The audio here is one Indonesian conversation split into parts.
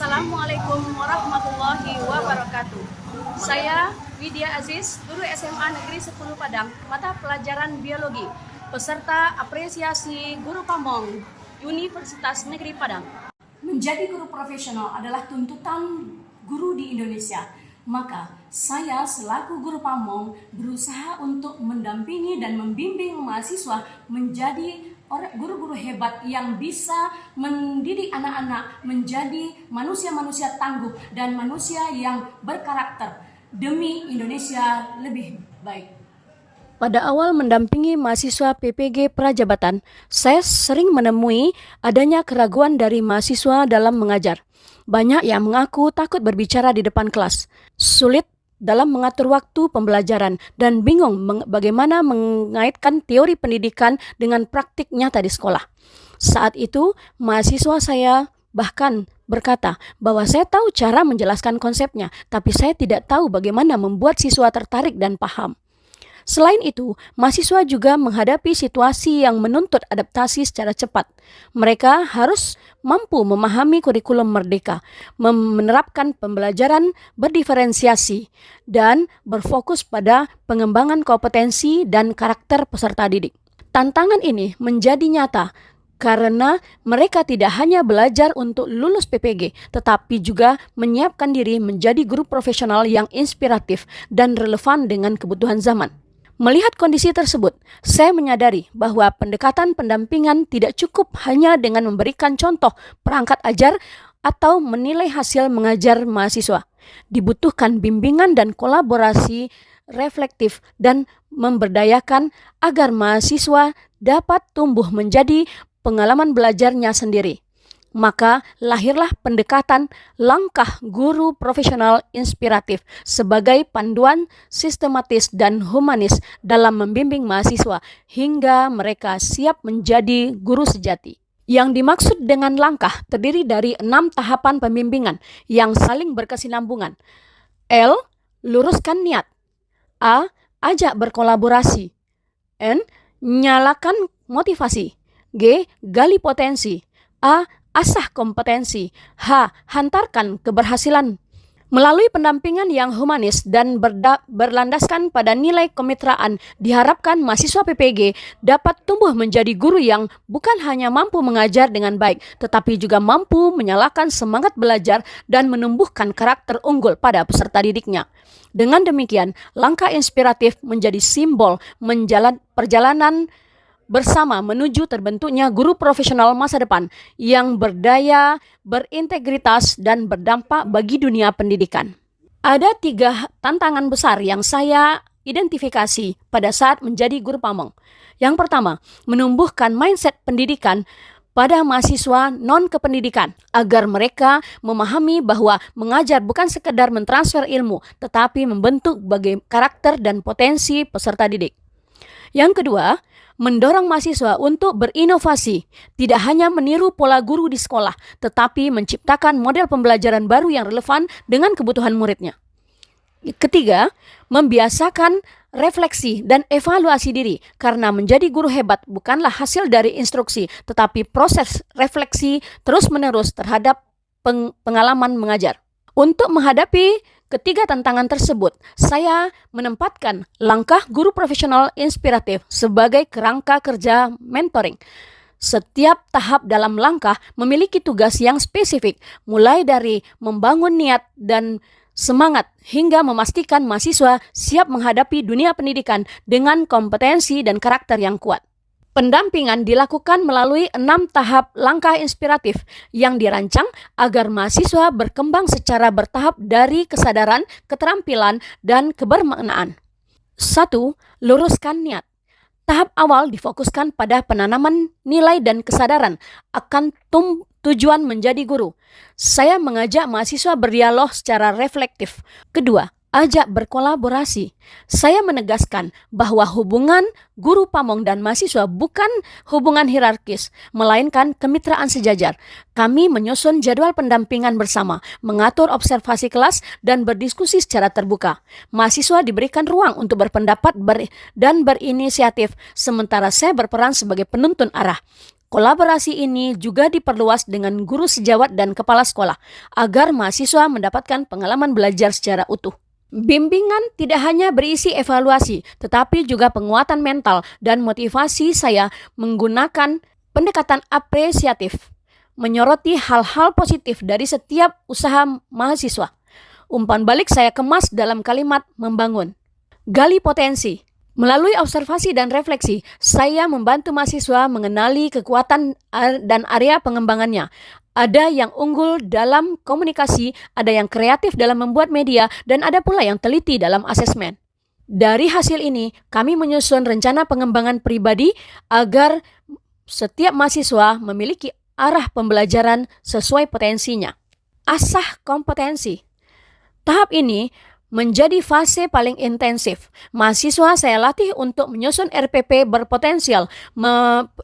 Assalamualaikum warahmatullahi wabarakatuh. Saya Widya Aziz, guru SMA Negeri 10 Padang, mata pelajaran biologi, peserta apresiasi guru pamong Universitas Negeri Padang. Menjadi guru profesional adalah tuntutan guru di Indonesia. Maka saya selaku guru pamong berusaha untuk mendampingi dan membimbing mahasiswa menjadi guru-guru hebat yang bisa mendidik anak-anak menjadi manusia-manusia tangguh dan manusia yang berkarakter demi Indonesia lebih baik. Pada awal mendampingi mahasiswa PPG Prajabatan, saya sering menemui adanya keraguan dari mahasiswa dalam mengajar. Banyak yang mengaku takut berbicara di depan kelas, sulit dalam mengatur waktu pembelajaran, dan bingung bagaimana mengaitkan teori pendidikan dengan praktik nyata di sekolah. Saat itu, mahasiswa saya bahkan berkata bahwa saya tahu cara menjelaskan konsepnya, tapi saya tidak tahu bagaimana membuat siswa tertarik dan paham. Selain itu, mahasiswa juga menghadapi situasi yang menuntut adaptasi secara cepat. Mereka harus mampu memahami kurikulum merdeka, menerapkan pembelajaran berdiferensiasi, dan berfokus pada pengembangan kompetensi dan karakter peserta didik. Tantangan ini menjadi nyata karena mereka tidak hanya belajar untuk lulus PPG, tetapi juga menyiapkan diri menjadi guru profesional yang inspiratif dan relevan dengan kebutuhan zaman. Melihat kondisi tersebut, saya menyadari bahwa pendekatan pendampingan tidak cukup hanya dengan memberikan contoh perangkat ajar atau menilai hasil mengajar mahasiswa. Dibutuhkan bimbingan dan kolaborasi reflektif dan memberdayakan agar mahasiswa dapat tumbuh menjadi pengalaman belajarnya sendiri. Maka lahirlah pendekatan langkah guru profesional inspiratif sebagai panduan sistematis dan humanis dalam membimbing mahasiswa hingga mereka siap menjadi guru sejati. Yang dimaksud dengan langkah terdiri dari 6 tahapan pembimbingan yang saling berkesinambungan. L. Luruskan niat. A. Ajak berkolaborasi. N. Nyalakan motivasi. G. Gali potensi. A. Asah kompetensi. H. Hantarkan keberhasilan. Melalui pendampingan yang humanis dan berlandaskan pada nilai kemitraan, diharapkan mahasiswa PPG dapat tumbuh menjadi guru yang bukan hanya mampu mengajar dengan baik, tetapi juga mampu menyalakan semangat belajar dan menumbuhkan karakter unggul pada peserta didiknya. Dengan demikian, langkah inspiratif menjadi simbol perjalanan bersama menuju terbentuknya guru profesional masa depan yang berdaya, berintegritas, dan berdampak bagi dunia pendidikan. Ada 3 tantangan besar yang saya identifikasi pada saat menjadi guru pamong. Yang pertama, menumbuhkan mindset pendidikan pada mahasiswa non-kependidikan agar mereka memahami bahwa mengajar bukan sekedar mentransfer ilmu, tetapi membentuk karakter dan potensi peserta didik. Yang kedua, mendorong mahasiswa untuk berinovasi, tidak hanya meniru pola guru di sekolah, tetapi menciptakan model pembelajaran baru yang relevan dengan kebutuhan muridnya. Ketiga, membiasakan refleksi dan evaluasi diri, karena menjadi guru hebat bukanlah hasil dari instruksi, tetapi proses refleksi terus-menerus terhadap pengalaman mengajar. Untuk menghadapi ketiga tantangan tersebut, saya menempatkan langkah guru profesional inspiratif sebagai kerangka kerja mentoring. Setiap tahap dalam langkah memiliki tugas yang spesifik, mulai dari membangun niat dan semangat hingga memastikan mahasiswa siap menghadapi dunia pendidikan dengan kompetensi dan karakter yang kuat. Pendampingan dilakukan melalui 6 tahap langkah inspiratif yang dirancang agar mahasiswa berkembang secara bertahap dari kesadaran, keterampilan, dan kebermaknaan. 1. Luruskan niat. Tahap awal difokuskan pada penanaman nilai dan kesadaran akan tujuan menjadi guru. Saya mengajak mahasiswa berdialog secara reflektif. Kedua, ajak berkolaborasi. Saya menegaskan bahwa hubungan guru pamong dan mahasiswa bukan hubungan hierarkis, melainkan kemitraan sejajar. Kami menyusun jadwal pendampingan bersama, mengatur observasi kelas, dan berdiskusi secara terbuka. Mahasiswa diberikan ruang untuk berpendapat dan berinisiatif, sementara saya berperan sebagai penuntun arah. Kolaborasi ini juga diperluas dengan guru sejawat dan kepala sekolah agar mahasiswa mendapatkan pengalaman belajar secara utuh. Bimbingan tidak hanya berisi evaluasi, tetapi juga penguatan mental dan motivasi saya menggunakan pendekatan apresiatif, menyoroti hal-hal positif dari setiap usaha mahasiswa. Umpan balik saya kemas dalam kalimat membangun. Gali potensi. Melalui observasi dan refleksi, saya membantu mahasiswa mengenali kekuatan dan area pengembangannya. Ada yang unggul dalam komunikasi, ada yang kreatif dalam membuat media, dan ada pula yang teliti dalam asesmen. Dari hasil ini, kami menyusun rencana pengembangan pribadi agar setiap mahasiswa memiliki arah pembelajaran sesuai potensinya. Asah kompetensi. Tahap ini menjadi fase paling intensif. Mahasiswa saya latih untuk menyusun RPP berpotensial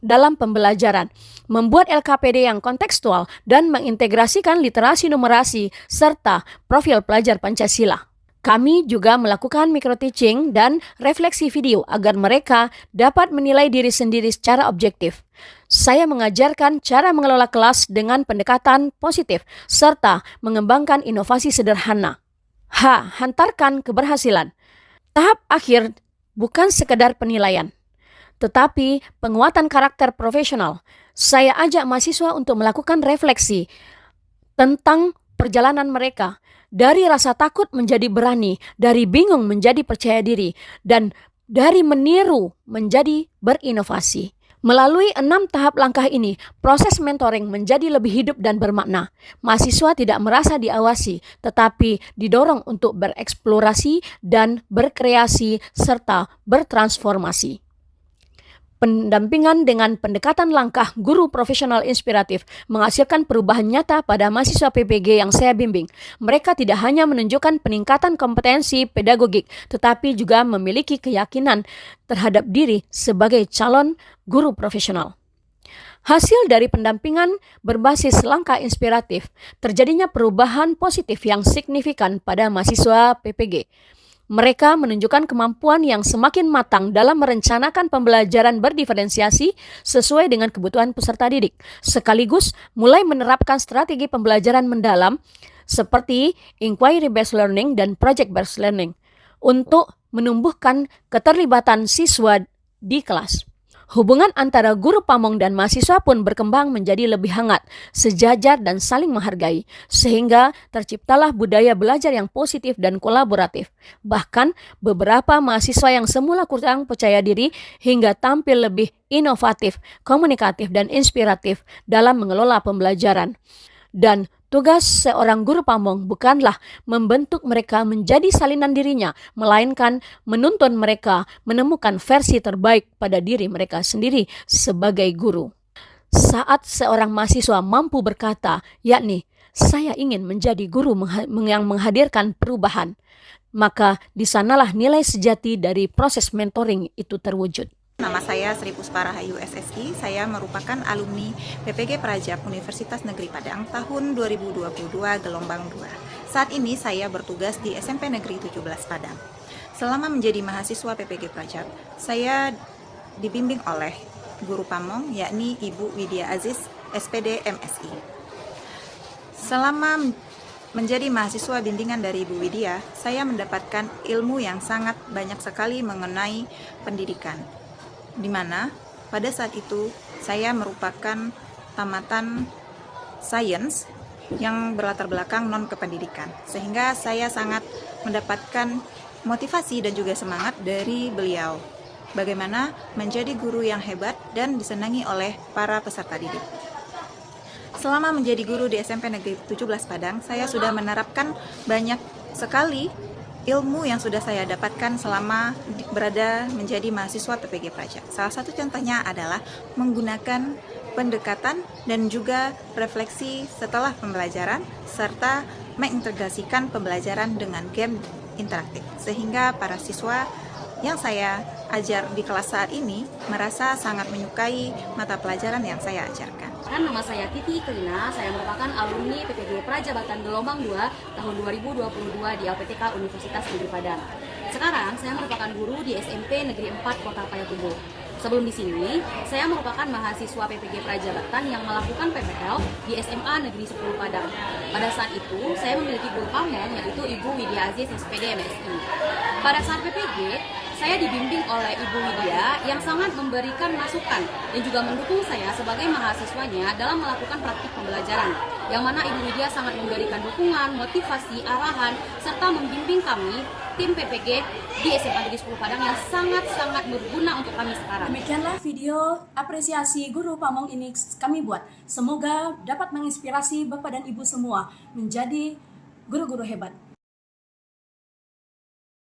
dalam pembelajaran, membuat LKPD yang kontekstual, dan mengintegrasikan literasi numerasi serta profil pelajar Pancasila. Kami juga melakukan micro-teaching dan refleksi video agar mereka dapat menilai diri sendiri secara objektif. Saya mengajarkan cara mengelola kelas dengan pendekatan positif serta mengembangkan inovasi sederhana. Hantarkan keberhasilan. Tahap akhir bukan sekedar penilaian, tetapi penguatan karakter profesional. Saya ajak mahasiswa untuk melakukan refleksi tentang perjalanan mereka, dari rasa takut menjadi berani, dari bingung menjadi percaya diri, dan dari meniru menjadi berinovasi. Melalui 6 tahap langkah ini, proses mentoring menjadi lebih hidup dan bermakna. Mahasiswa tidak merasa diawasi, tetapi didorong untuk bereksplorasi dan berkreasi serta bertransformasi. Pendampingan dengan pendekatan langkah guru profesional inspiratif menghasilkan perubahan nyata pada mahasiswa PPG yang saya bimbing. Mereka tidak hanya menunjukkan peningkatan kompetensi pedagogik, tetapi juga memiliki keyakinan terhadap diri sebagai calon guru profesional. Hasil dari pendampingan berbasis langkah inspiratif, terjadinya perubahan positif yang signifikan pada mahasiswa PPG. Mereka menunjukkan kemampuan yang semakin matang dalam merencanakan pembelajaran berdiferensiasi sesuai dengan kebutuhan peserta didik, sekaligus mulai menerapkan strategi pembelajaran mendalam seperti inquiry-based learning dan project-based learning untuk menumbuhkan keterlibatan siswa di kelas. Hubungan antara guru pamong dan mahasiswa pun berkembang menjadi lebih hangat, sejajar dan saling menghargai, sehingga terciptalah budaya belajar yang positif dan kolaboratif. Bahkan beberapa mahasiswa yang semula kurang percaya diri hingga tampil lebih inovatif, komunikatif, dan inspiratif dalam mengelola pembelajaran. Dan tugas seorang guru pamong bukanlah membentuk mereka menjadi salinan dirinya, melainkan menuntun mereka menemukan versi terbaik pada diri mereka sendiri sebagai guru. Saat seorang mahasiswa mampu berkata, yakni, saya ingin menjadi guru yang menghadirkan perubahan, maka di sanalah nilai sejati dari proses mentoring itu terwujud. Nama saya Sri Puspa Rahayu SSI, saya merupakan alumni PPG Prajab Universitas Negeri Padang tahun 2022 gelombang 2. Saat ini saya bertugas di SMP Negeri 17 Padang. Selama menjadi mahasiswa PPG Prajab, saya dibimbing oleh guru pamong yakni Ibu Widya Aziz, SPD MSI. Selama menjadi mahasiswa bimbingan dari Ibu Widya, saya mendapatkan ilmu yang sangat banyak sekali mengenai pendidikan, di mana pada saat itu saya merupakan tamatan sains yang berlatar belakang non-kependidikan, sehingga saya sangat mendapatkan motivasi dan juga semangat dari beliau bagaimana menjadi guru yang hebat dan disenangi oleh para peserta didik. Selama menjadi guru di SMP Negeri 17 Padang, saya sudah menerapkan banyak sekali ilmu yang sudah saya dapatkan selama berada menjadi mahasiswa PPG Prajab. Salah satu contohnya adalah menggunakan pendekatan dan juga refleksi setelah pembelajaran, serta mengintegrasikan pembelajaran dengan game interaktif, sehingga para siswa yang saya ajar di kelas saat ini merasa sangat menyukai mata pelajaran yang saya ajarkan. Nama saya Titi Kelina, saya merupakan alumni PPG Prajabatan Gelombang 2 tahun 2022 di LPTK Universitas Negeri Padang. Sekarang saya merupakan guru di SMP Negeri 4 Kota Payakumbuh. Sebelum di sini, saya merupakan mahasiswa PPG Prajabatan yang melakukan PPL di SMA Negeri 10 Padang. Pada saat itu, saya memiliki guru pamong yaitu Ibu Widya Aziz SPD MSI. Pada saat PPG, saya dibimbing oleh Ibu Widya yang sangat memberikan masukan dan juga mendukung saya sebagai mahasiswanya dalam melakukan praktik pembelajaran. Yang mana Ibu Widya sangat memberikan dukungan, motivasi, arahan, serta membimbing kami, tim PPG di SMA Negeri 10 Padang yang sangat-sangat berguna untuk kami sekarang. Demikianlah video apresiasi guru pamong ini kami buat. Semoga dapat menginspirasi Bapak dan Ibu semua menjadi guru-guru hebat.